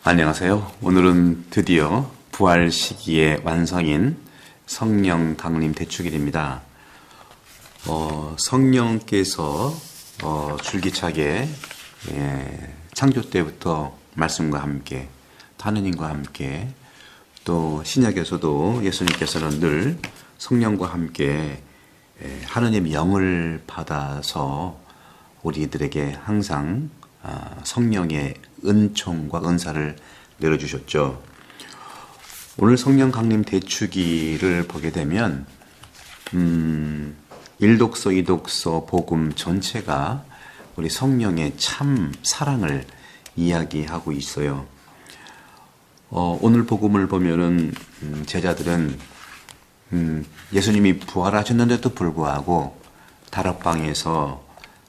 안녕하세요. 오늘은 드디어 부활 시기의 완성인 성령 강림 대축일입니다. 성령께서 줄기차게 창조 때부터 말씀과 함께 하느님과 함께 또 신약에서도 예수님께서는 늘 성령과 함께 하느님 영을 받아서 우리들에게 항상 성령의 은총과 은사를 내려주셨죠. 오늘 성령 강림 대축일을 보게 되면 1독서, 2독서, 복음 전체가 우리 성령의 참 사랑을 이야기하고 있어요. 오늘 복음을 보면은 제자들은 예수님이 부활하셨는데도 불구하고 다락방에서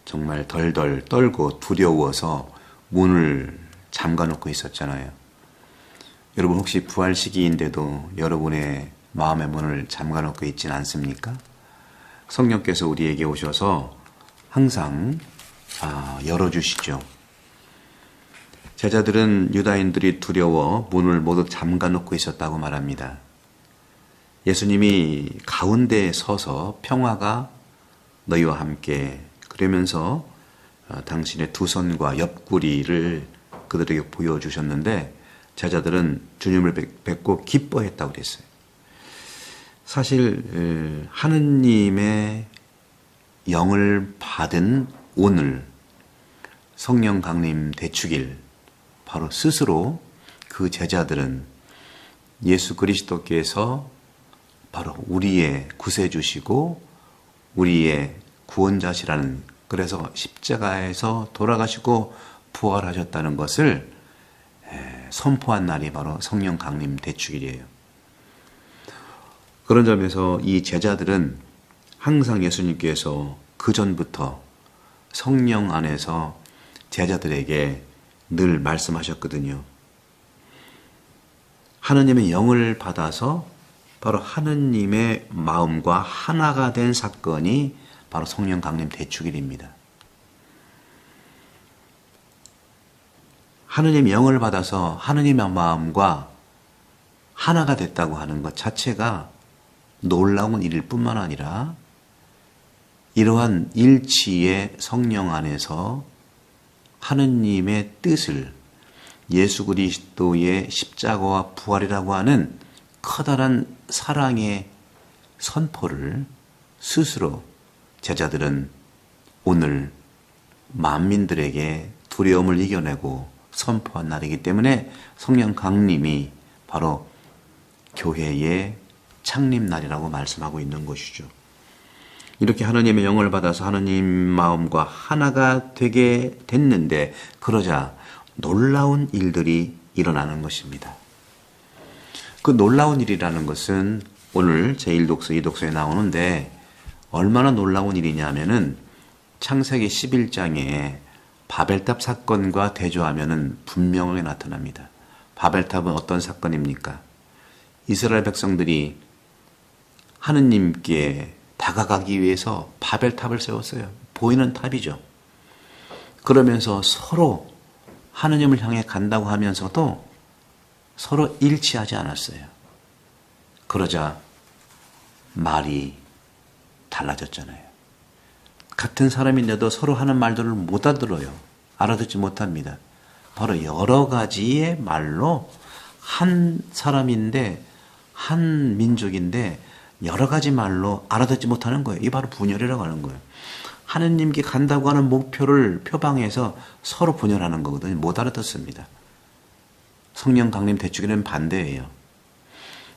정말 덜덜 떨고 두려워서 문을 잠가놓고 있었잖아요. 여러분 혹시 부활 시기인데도 여러분의 마음의 문을 잠가놓고 있지는 않습니까? 성령께서 우리에게 오셔서 항상 열어주시죠. 제자들은 유다인들이 두려워 문을 모두 잠가놓고 있었다고 말합니다. 예수님이 가운데에 서서 평화가 너희와 함께 그러면서 당신의 두 손과 옆구리를 그들에게 보여주셨는데 제자들은 주님을 뵙고 기뻐했다고 그랬어요. 사실 하느님의 영을 받은 오늘 성령 강림 대축일 바로 스스로 그 제자들은 예수 그리스도께서 바로 우리의 구세주시고 우리의 구원자시라는, 그래서 십자가에서 돌아가시고 부활하셨다는 것을 선포한 날이 바로 성령 강림 대축일이에요. 그런 점에서 이 제자들은 항상 예수님께서 그 전부터 성령 안에서 제자들에게 늘 말씀하셨거든요. 하느님의 영을 받아서 바로 하느님의 마음과 하나가 된 사건이 바로 성령 강림 대축일입니다. 하느님 영을 받아서 하느님의 마음과 하나가 됐다고 하는 것 자체가 놀라운 일일 뿐만 아니라 이러한 일치의 성령 안에서 하느님의 뜻을 예수 그리스도의 십자가와 부활이라고 하는 커다란 사랑의 선포를 스스로 제자들은 오늘 만민들에게 두려움을 이겨내고 선포한 날이기 때문에 성령 강림이 바로 교회의 창립날이라고 말씀하고 있는 것이죠. 이렇게 하나님의 영을 받아서 하나님 마음과 하나가 되게 됐는데 그러자 놀라운 일들이 일어나는 것입니다. 그 놀라운 일이라는 것은 오늘 제1독서, 2독서에 나오는데 얼마나 놀라운 일이냐면은 창세기 11장에 바벨탑 사건과 대조하면은 분명하게 나타납니다. 바벨탑은 어떤 사건입니까? 이스라엘 백성들이 하느님께 다가가기 위해서 바벨탑을 세웠어요. 보이는 탑이죠. 그러면서 서로 하느님을 향해 간다고 하면서도 서로 일치하지 않았어요. 그러자 말이 달라졌잖아요. 같은 사람인데도 서로 하는 말들을 못 알아들어요. 알아듣지 못합니다. 바로 여러 가지의 말로 한 사람인데 한 민족인데 여러 가지 말로 알아듣지 못하는 거예요. 이게 바로 분열이라고 하는 거예요. 하느님께 간다고 하는 목표를 표방해서 서로 분열하는 거거든요. 못 알아듣습니다. 성령 강림 대축일은 반대예요.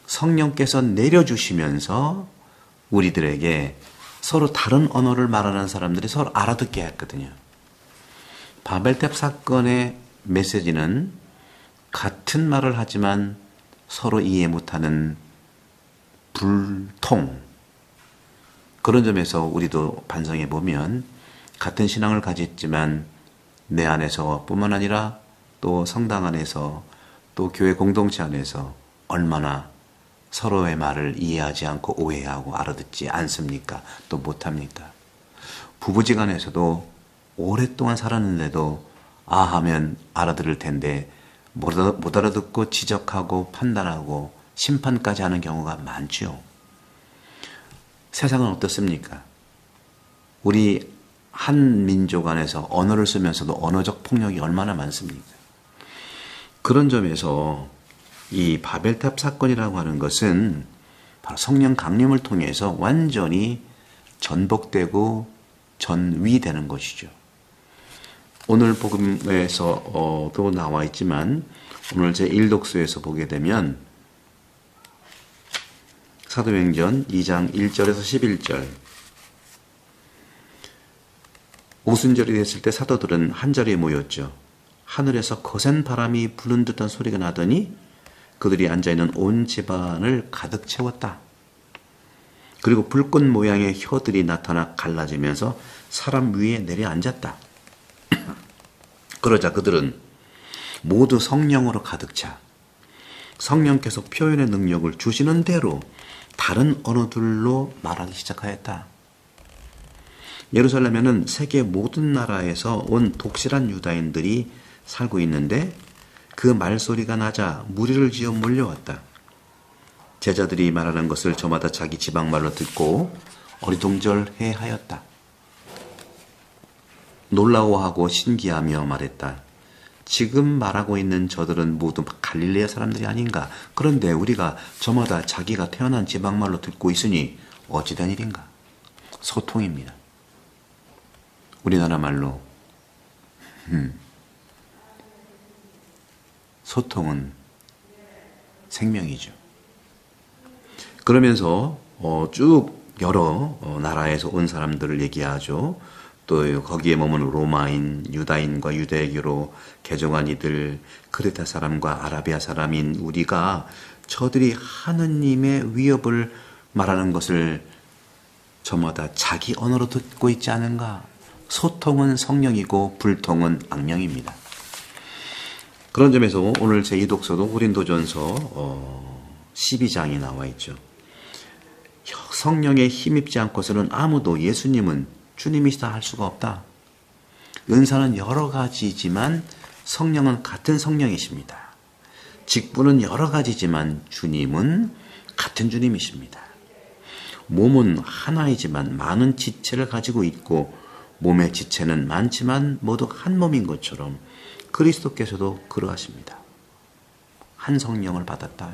성령께서 내려주시면서 우리들에게 서로 다른 언어를 말하는 사람들이 서로 알아듣게 했거든요. 바벨탑 사건의 메시지는 같은 말을 하지만 서로 이해 못하는 불통, 그런 점에서 우리도 반성해 보면 같은 신앙을 가졌지만 내 안에서 뿐만 아니라 또 성당 안에서 또 교회 공동체 안에서 얼마나 서로의 말을 이해하지 않고 오해하고 알아듣지 않습니까? 또 못합니까? 부부지간에서도 오랫동안 살았는데도 아 하면 알아들을 텐데 못 알아듣고 지적하고 판단하고 심판까지 하는 경우가 많죠. 세상은 어떻습니까? 우리 한 민족 안에서 언어를 쓰면서도 언어적 폭력이 얼마나 많습니까? 그런 점에서 이 바벨탑 사건이라고 하는 것은 바로 성령 강림을 통해서 완전히 전복되고 전위되는 것이죠. 오늘 복음에서도 나와 있지만 오늘 제1독서에서 보게 되면 사도행전 2장 1절에서 11절 오순절이 됐을 때 사도들은 한자리에 모였죠. 하늘에서 거센 바람이 부는 듯한 소리가 나더니 그들이 앉아있는 온 집안을 가득 채웠다. 그리고 불꽃 모양의 혀들이 나타나 갈라지면서 사람 위에 내려앉았다. 그러자 그들은 모두 성령으로 가득 차 성령께서 표현의 능력을 주시는 대로 다른 언어들로 말하기 시작하였다. 예루살렘에는 세계 모든 나라에서 온 독실한 유다인들이 살고 있는데 그 말소리가 나자 무리를 지어 몰려왔다. 제자들이 말하는 것을 저마다 자기 지방말로 듣고 어리둥절해 하였다. 놀라워하고 신기하며 말했다. 지금 말하고 있는 저들은 모두 갈릴레아 사람들이 아닌가? 그런데 우리가 저마다 자기가 태어난 지방말로 듣고 있으니 어찌된 일인가? 소통입니다. 우리나라 말로 소통은 생명이죠. 그러면서 쭉 여러 나라에서 온 사람들을 얘기하죠. 또 거기에 머무는 로마인, 유다인과 유대교로 개종한 이들, 크레타 사람과 아라비아 사람인 우리가 저들이 하느님의 위협을 말하는 것을 저마다 자기 언어로 듣고 있지 않은가? 소통은 성령이고 불통은 악령입니다. 그런 점에서 오늘 제2독서도 고린도전서 12장이 나와 있죠. 성령에 힘입지 않고서는 아무도 예수님은 주님이시다 할 수가 없다. 은사는 여러 가지지만 성령은 같은 성령이십니다. 직분은 여러 가지지만 주님은 같은 주님이십니다. 몸은 하나이지만 많은 지체를 가지고 있고 몸의 지체는 많지만 모두 한 몸인 것처럼 그리스도께서도 그러하십니다. 한 성령을 받았다.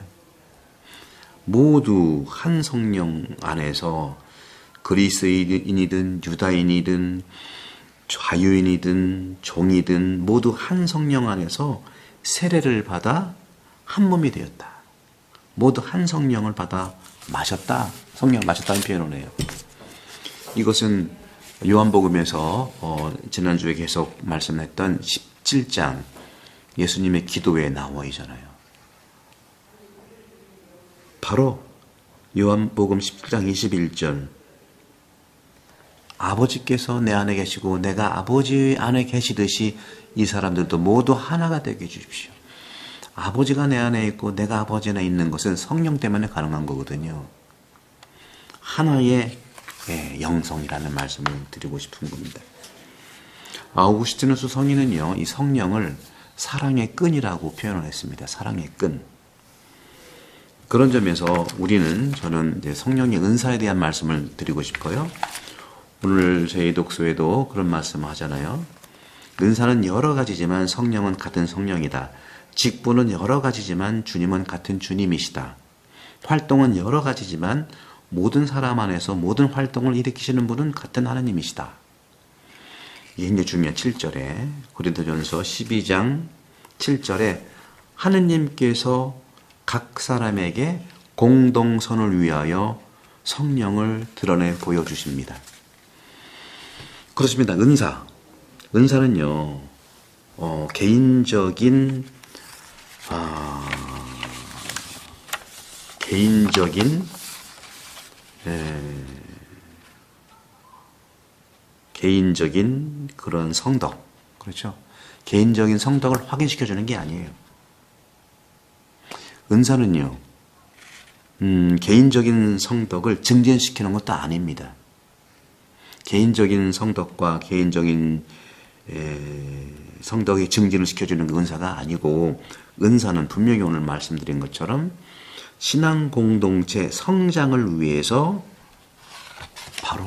모두 한 성령 안에서 그리스인이든 유다인이든 자유인이든 종이든 모두 한 성령 안에서 세례를 받아 한 몸이 되었다. 모두 한 성령을 받아 마셨다. 성령 마셨다는 표현을 해요. 이것은 요한복음에서 지난주에 계속 말씀했던 17장 예수님의 기도에 나와 있잖아요. 바로 요한복음 17장 21절 아버지께서 내 안에 계시고 내가 아버지 안에 계시듯이 이 사람들도 모두 하나가 되게 해주십시오. 아버지가 내 안에 있고 내가 아버지 안에 있는 것은 성령 때문에 가능한 거거든요. 하나의 영성이라는 말씀을 드리고 싶은 겁니다. 아우구스티누스 성인은요, 이 성령을 사랑의 끈이라고 표현을 했습니다. 사랑의 끈. 그런 점에서 저는 이제 성령의 은사에 대한 말씀을 드리고 싶어요. 오늘 저희 독서에도 그런 말씀을 하잖아요. 은사는 여러 가지지만 성령은 같은 성령이다. 직분은 여러 가지지만 주님은 같은 주님이시다. 활동은 여러 가지지만 모든 사람 안에서 모든 활동을 일으키시는 분은 같은 하나님이시다. 이게 이제 중요한 7절에 고린도전서 12장 7절에 하느님께서 각 사람에게 공동선을 위하여 성령을 드러내 보여주십니다. 그렇습니다. 은사는요, 개인적인 그런 성덕, 그렇죠? 개인적인 성덕을 확인시켜주는 게 아니에요. 은사는요, 개인적인 성덕을 증진시키는 것도 아닙니다. 개인적인 성덕과 개인적인 성덕의 증진을 시켜주는 그 은사가 아니고, 은사는 분명히 오늘 말씀드린 것처럼 신앙 공동체 성장을 위해서 바로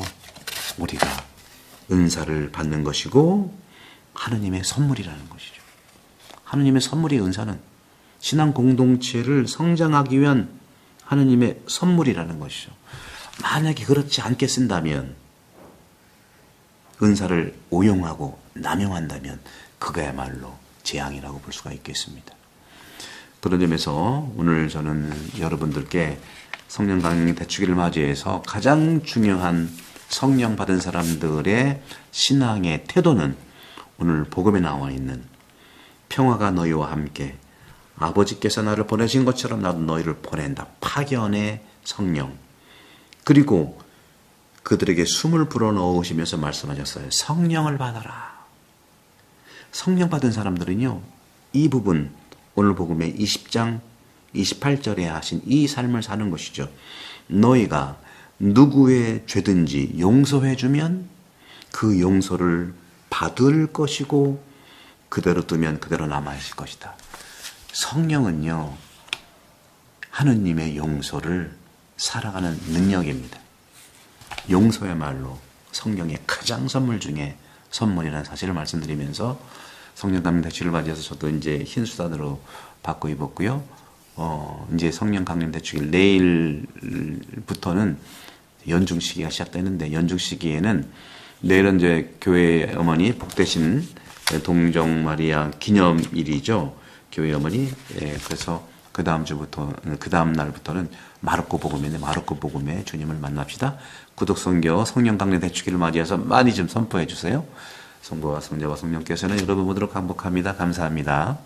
우리가 은사를 받는 것이고 하느님의 선물이라는 것이죠. 하느님의 선물이 은사는 신앙 공동체를 성장하기 위한 하느님의 선물이라는 것이죠. 만약에 그렇지 않게 쓴다면, 은사를 오용하고 남용한다면 그거야말로 재앙이라고 볼 수가 있겠습니다. 그런 점에서 오늘 저는 여러분들께 성령 강림 대축일을 맞이해서 가장 중요한 성령 받은 사람들의 신앙의 태도는 오늘 복음에 나와 있는 평화가 너희와 함께, 아버지께서 나를 보내신 것처럼 나도 너희를 보낸다. 파견의 성령. 그리고 그들에게 숨을 불어넣으시면서 말씀하셨어요. 성령을 받아라. 성령 받은 사람들은요, 이 부분 오늘 복음의 20장 28절에 하신 이 삶을 사는 것이죠. 너희가 누구의 죄든지 용서해주면 그 용서를 받을 것이고 그대로 두면 그대로 남아있을 것이다. 성령은요, 하느님의 용서를 살아가는 능력입니다. 용서야말로 성령의 가장 선물 중에 선물이라는 사실을 말씀드리면서 성령 강림 대축일을 맞이해서 저도 이제 흰 수단으로 받고 입었고요. 이제 성령 강림 대축일 내일부터는 연중 시기가 시작되는데, 연중 시기에는 내일은 이제 교회 어머니 복되신 동정 마리아 기념일이죠. 교회 어머니. 그래서 그 다음 주부터, 그 다음 날부터는 마르코 복음인데, 마르코 복음에 주님을 만납시다. 구독 선교 성령 강림 대축일을 맞이해서 많이 좀 선포해 주세요. 성부와 성자와 성령께서는 여러분 모두로 강복합니다. 감사합니다.